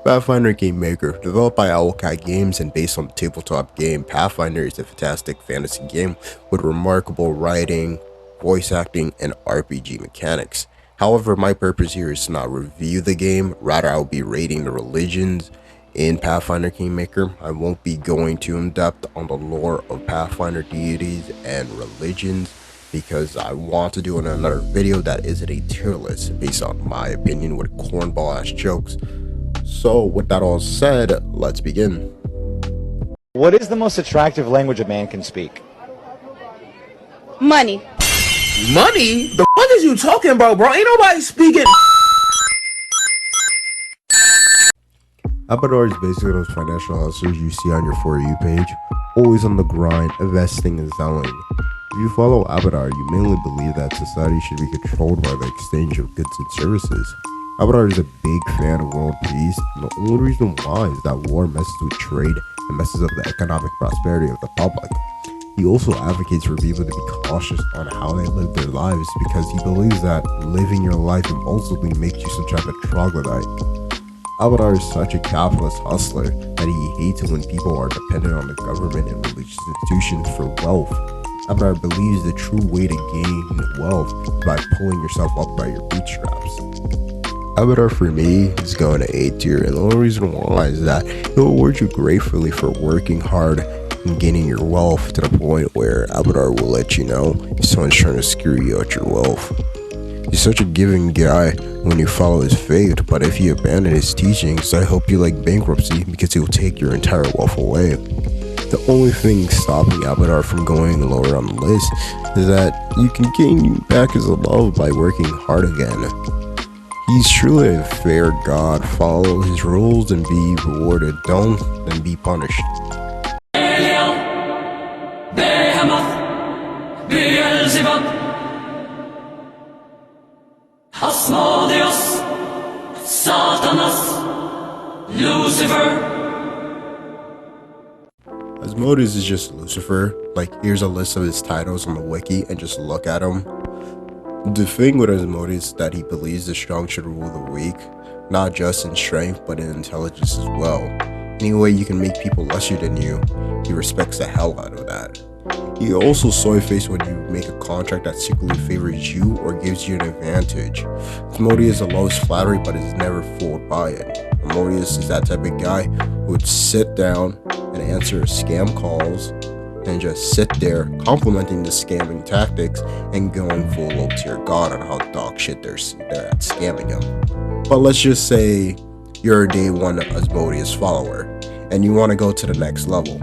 Pathfinder Game Maker, developed by Owlcat Games and based on the tabletop game, Pathfinder is a fantastic fantasy game with remarkable writing, voice acting, and RPG mechanics. However, my purpose here is to not review the game, rather I'll be rating the religions in Pathfinder Game Maker. I won't be going too in depth on the lore of Pathfinder deities and religions because I want to do another video that isn't a tier list based on my opinion with cornball ass jokes. So with that all said, let's begin. What is the most attractive language a man can speak? Money. Money? The fuck is you talking about, bro? Ain't nobody speaking. Abadar is basically those financial hustlers you see on your For You page, always on the grind, investing and selling. If you follow Abadar, you mainly believe that society should be controlled by the exchange of goods and services. Abadar is a big fan of world peace, and the only reason why is that war messes with trade and messes up the economic prosperity of the public. He also advocates for people to be cautious on how they live their lives because he believes that living your life impulsively makes you some type of troglodyte. Abadar is such a capitalist hustler that he hates it when people are dependent on the government and religious institutions for wealth. Abadar believes the true way to gain wealth is by pulling yourself up by your bootstraps. Abadar for me is going to A tier, and the only reason why is that he'll reward you gratefully for working hard and gaining your wealth to the point where Abadar will let you know if someone's trying to screw you out your wealth. He's such a giving guy when you follow his faith, but if you abandon his teachings, I hope you like bankruptcy because he will take your entire wealth away. The only thing stopping Abadar from going lower on the list is that you can gain back his love by working hard again. He's truly a fair god. Follow his rules and be rewarded. Don't, then be punished. Asmodeus, Satanas, Lucifer. Asmodeus is just Lucifer. Like, here's a list of his titles on the wiki and just look at them. The thing with Asmodeus is that he believes the strong should rule the weak, not just in strength but in intelligence as well. Any way you can make people lesser than you, he respects the hell out of that. He also soy-faced when you make a contract that secretly favors you or gives you an advantage. Asmodeus allows flattery but is never fooled by it. Asmodeus is that type of guy who would sit down and answer scam calls and just sit there complimenting the scamming tactics and going full low tier god on how dog shit they're at scamming him. But let's just say you're a day one Asmodeus follower and you want to go to the next level.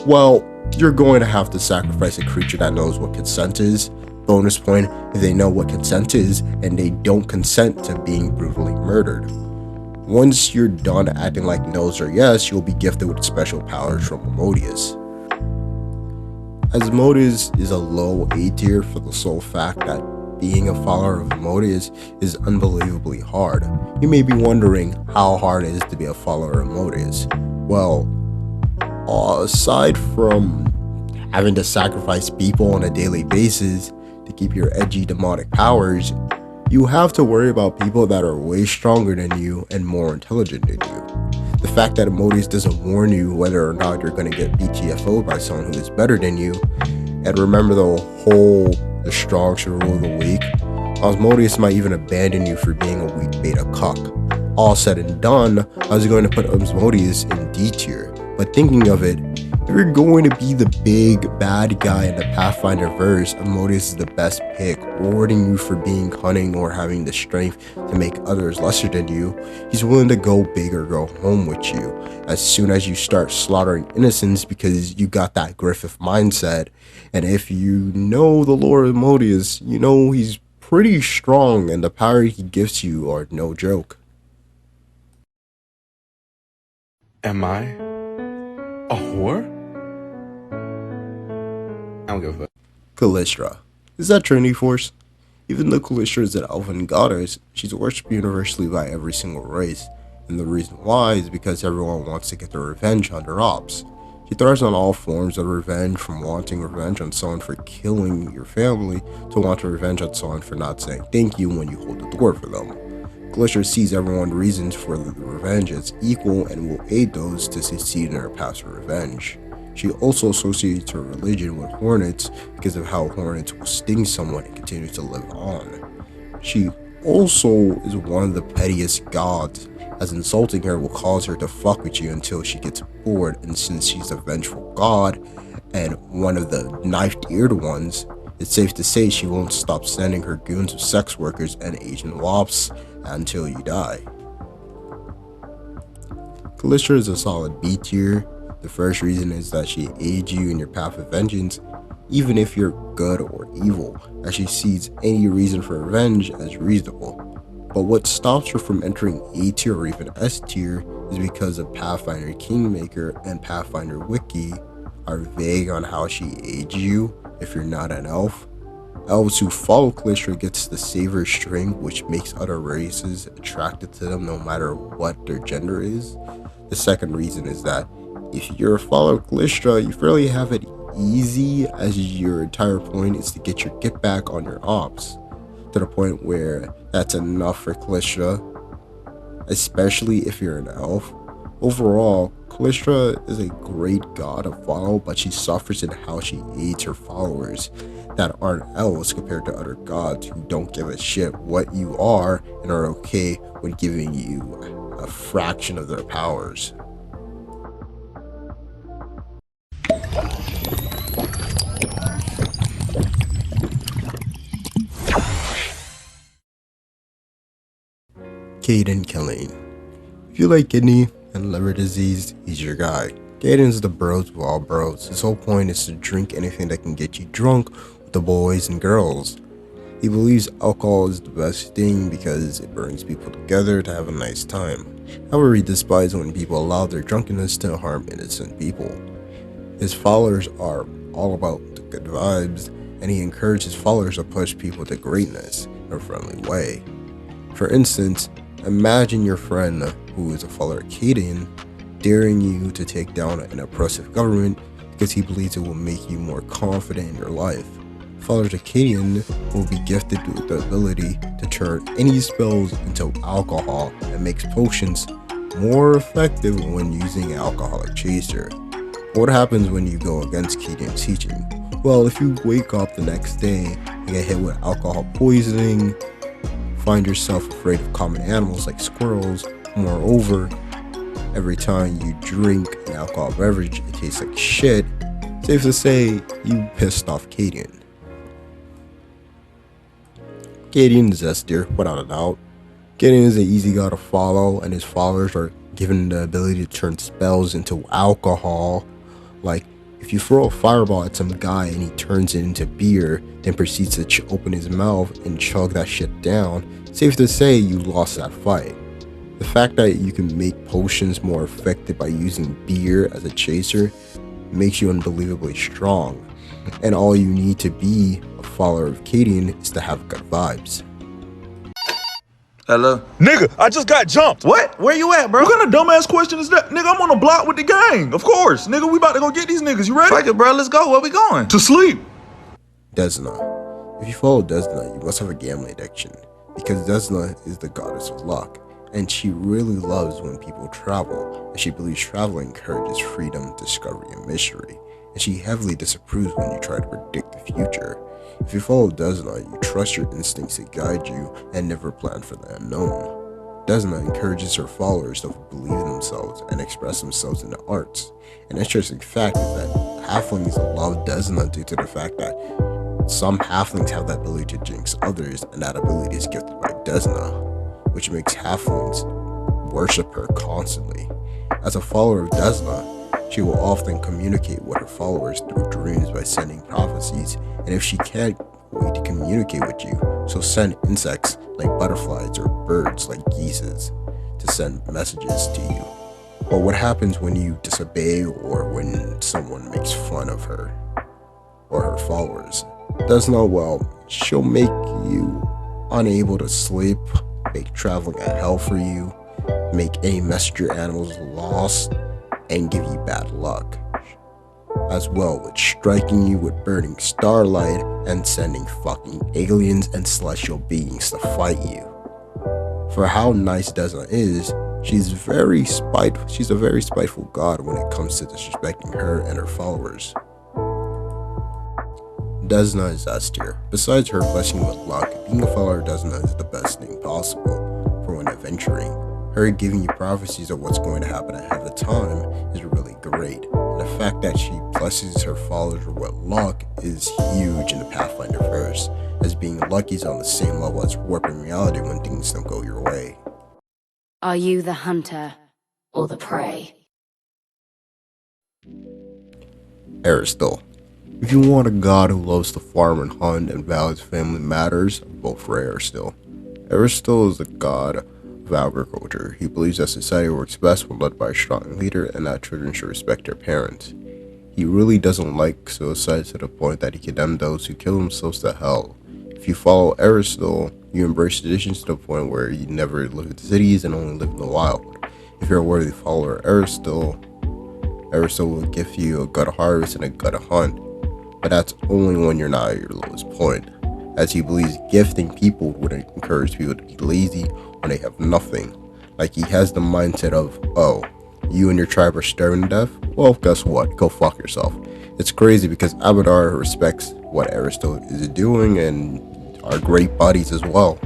Well, you're going to have to sacrifice a creature that knows what consent is. Bonus point if they know what consent is and they don't consent to being brutally murdered. Once you're done acting like no's or yes, you'll be gifted with special powers from Asmodeus. Asmodeus is a low A tier for the sole fact that being a follower of Asmodeus is unbelievably hard. You may be wondering how hard it is to be a follower of Asmodeus. Well, aside from having to sacrifice people on a daily basis to keep your edgy demonic powers, you have to worry about people that are way stronger than you and more intelligent than you. The fact that Asmodeus doesn't warn you whether or not you're going to get BTFO'd by someone who is better than you, and remember the strong should rule the weak, Asmodeus might even abandon you for being a weak beta cuck. All said and done, I was going to put Asmodeus in D tier, but thinking of it, if you're going to be the big bad guy in the Pathfinder verse, Asmodeus is the best pick, rewarding you for being cunning or having the strength to make others lesser than you. He's willing to go big or go home with you as soon as you start slaughtering innocents because you got that Griffith mindset. And if you know the lore of Asmodeus, you know he's pretty strong and the power he gives you are no joke. Am I a whore? I don't give a fuck. Callistra. Is that Trinity Force? Even though Callistra is an elven goddess, she's worshipped universally by every single race, and the reason why is because everyone wants to get their revenge on their ops. She thrives on all forms of revenge, from wanting revenge on someone for killing your family to wanting revenge on someone for not saying thank you when you hold the door for them. Ghostrifter sees everyone's reasons for the revenge as equal and will aid those to succeed in their path to revenge. She also associates her religion with hornets because of how hornets will sting someone and continue to live on. She also is one of the pettiest gods, as insulting her will cause her to fuck with you until she gets bored, and since she's a vengeful god and one of the knife-eared ones, it's safe to say she won't stop sending her goons of sex workers and Asian wops until you die. Ghostrifter is a solid B tier. The first reason is that she aids you in your path of vengeance, even if you're good or evil, as she sees any reason for revenge as reasonable. But what stops her from entering A tier or even S tier is because of Pathfinder Kingmaker and Pathfinder Wiki are vague on how she aids you if you're not an elf. Elves who follow Ghostrifter gets the saver string, which makes other races attracted to them no matter what their gender is. The second reason is that if you're a follower of Ghostrifter, you fairly have it easy, as your entire point is to get your get back on your ops, to the point where that's enough for Ghostrifter, especially if you're an elf. Overall, Ghostrifter is a great god to follow, but she suffers in how she aids her followers that aren't elves compared to other gods who don't give a shit what you are and are okay with giving you a fraction of their powers. Caden killing. If you like kidney and liver disease, he's your guy. Caden is the bros of all bros. His whole point is to drink anything that can get you drunk with the boys and girls. He believes alcohol is the best thing because it brings people together to have a nice time. However, he despises when people allow their drunkenness to harm innocent people. His followers are all about the good vibes, and he encourages followers to push people to greatness in a friendly way. For instance, imagine your friend who is a follower of Caden daring you to take down an oppressive government because he believes it will make you more confident in your life. Followers of Caden will be gifted with the ability to turn any spells into alcohol and makes potions more effective when using an alcoholic chaser. What happens when you go against Caden's teaching? Well, if you wake up the next day and get hit with alcohol poisoning, find yourself afraid of common animals like squirrels, moreover, every time you drink an alcohol beverage it tastes like shit, safe to say you pissed off Caden. Caden is S tier, without a doubt. Caden is an easy guy to follow, and his followers are given the ability to turn spells into alcohol. Like, if you throw a fireball at some guy and he turns it into beer, then proceeds to open his mouth and chug that shit down, safe to say you lost that fight. The fact that you can make potions more effective by using beer as a chaser makes you unbelievably strong, and all you need to be a follower of Caden is to have good vibes. Hello? Nigga, I just got jumped. What? Where you at, bro? What kind of dumbass question is that? Nigga, I'm on the block with the gang. Of course. Nigga, we about to go get these niggas. You ready? Fuck it, bro. Let's go. Where we going? To sleep. Desna. If you follow Desna, you must have a gambling addiction, because Desna is the goddess of luck, and she really loves when people travel, and she believes traveling encourages freedom, discovery, and mystery, and she heavily disapproves when you try to predict the future. If you follow Desna, you trust your instincts to guide you and never plan for the unknown. Desna encourages her followers to believe in themselves and express themselves in the arts. An interesting fact is that halflings love Desna due to the fact that some halflings have the ability to jinx others, and that ability is gifted by Desna, which makes halflings worship her constantly. As a follower of Desna, she will often communicate with her followers through dreams by sending prophecies, and if she can't wait to communicate with you, she'll send insects like butterflies or birds like geeses to send messages to you. But what happens when you disobey or when someone makes fun of her or her followers? Desna, well, she'll make you unable to sleep, make traveling a hell for you, make any messenger animals lost, and give you bad luck, as well with striking you with burning starlight and sending fucking aliens and celestial beings to fight you. For how nice Desna is, she's a very spiteful god when it comes to disrespecting her and her followers. Desna is S tier. Besides her blessing with luck, being a follower of Desna is the best thing possible for when adventuring. Her giving you prophecies of what's going to happen ahead of time is really great. And the fact that she blesses her followers with luck is huge in the Pathfinder verse, as being lucky is on the same level as warping reality when things don't go your way. Are you the hunter or the prey? Aristotle. If you want a god who loves to farm and hunt and values family matters, vote for Aristotle. Aristotle is the god of agriculture. He believes that society works best when led by a strong leader and that children should respect their parents. He really doesn't like suicide to the point that he condemned those who kill themselves to hell. If you follow Aristotle, you embrace traditions to the point where you never live in cities and only live in the wild. If you're a worthy follower of Aristotle will give you a good harvest and a good hunt. But that's only when you're not at your lowest point, as he believes gifting people would encourage people to be lazy when they have nothing. Like, he has the mindset of, oh, you and your tribe are starving to death? Well, guess what? Go fuck yourself. It's crazy because Abadar respects what Aristotle is doing and are great buddies as well.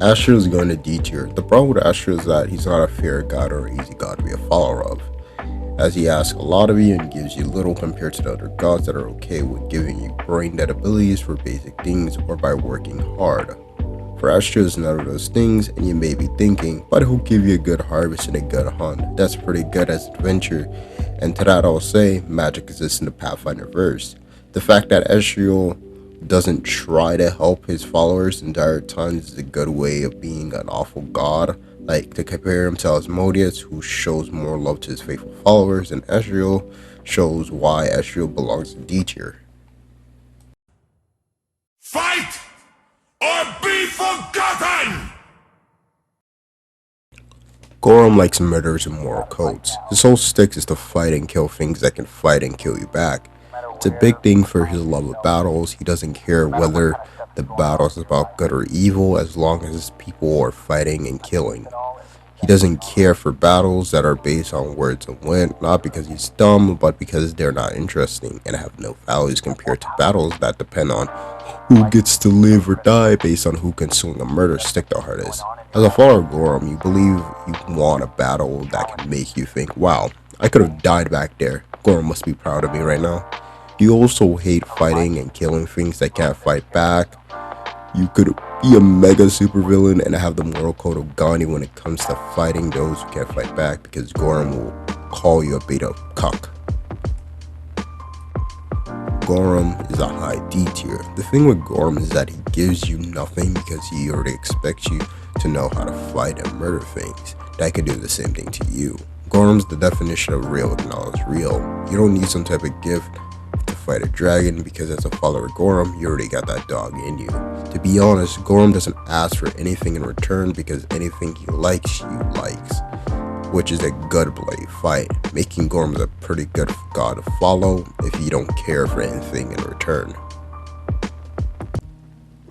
Astro is going to D tier. The problem with Astro is that he's not a fair god or an easy god to be a follower of, as he asks a lot of you and gives you little compared to the other gods that are okay with giving you brain dead abilities for basic things or by working hard. For Astro is none of those things, and you may be thinking, but he'll give you a good harvest and a good hunt. That's pretty good as adventure, and to that I'll say, magic exists in the Pathfinder verse. The fact that Astro doesn't try to help his followers in dire times is a good way of being an awful god. Like, to compare him to Asmodeus, who shows more love to his faithful followers, and Ezreal shows why Ezreal belongs in D tier. Fight or be forgotten! Gorum likes murders and moral codes. His whole stick is to fight and kill things that can fight and kill you back. It's a big thing for his love of battles. He doesn't care whether the battle is about good or evil as long as people are fighting and killing. He doesn't care for battles that are based on words and win, not because he's dumb, but because they're not interesting and have no values compared to battles that depend on who gets to live or die based on who can swing a murder stick the hardest. As a follower of Gorum, you believe you want a battle that can make you think, wow, I could have died back there. Gorum must be proud of me right now. You also hate fighting and killing things that can't fight back. You could be a mega supervillain and have the moral code of Gandhi when it comes to fighting those who can't fight back, because Gorum will call you a beta cuck. Gorum is a high D tier. The thing with Gorum is that he gives you nothing because he already expects you to know how to fight and murder things that could do the same thing to you. Gorum's the definition of real acknowledged real. You don't need some type of gift to fight a dragon, because as a follower of Gorum, you already got that dog in you. To be honest, Gorum doesn't ask for anything in return, because anything he likes, you likes, which is a good bloody fight, making Gorum a pretty good god to follow if you don't care for anything in return.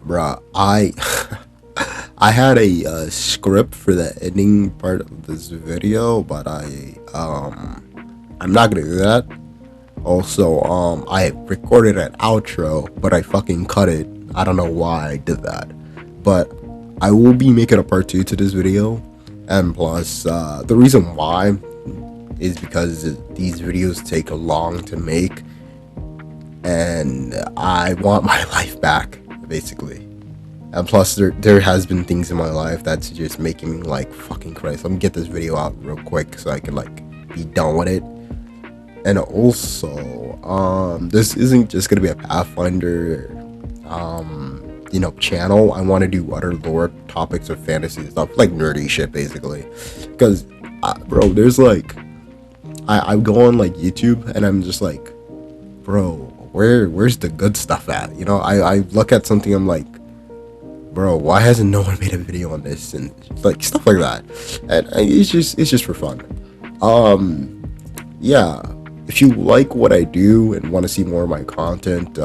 Bruh, I had a script for the ending part of this video, but I'm not gonna do that. Also, I recorded an outro, but I fucking cut it. I don't know why I did that. But I will be making a part 2 to this video. And plus, the reason why is because these videos take long to make. And I want my life back, basically. And plus, there has been things in my life that's just making me like, fucking Christ, let me get this video out real quick so I can like be done with it. And also, this isn't just gonna be a Pathfinder, channel. I want to do other lore topics of fantasy stuff, like nerdy shit, basically. Because, bro, there's like, I go on like YouTube and I'm just like, bro, where's the good stuff at? You know, I look at something, I'm like, bro, why hasn't no one made a video on this? And like stuff like that. And it's just for fun. Yeah. If you like what I do and want to see more of my content,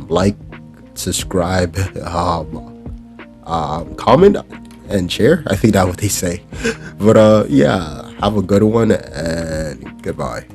like, subscribe, comment and share. I think that's what they say. But yeah, have a good one and goodbye.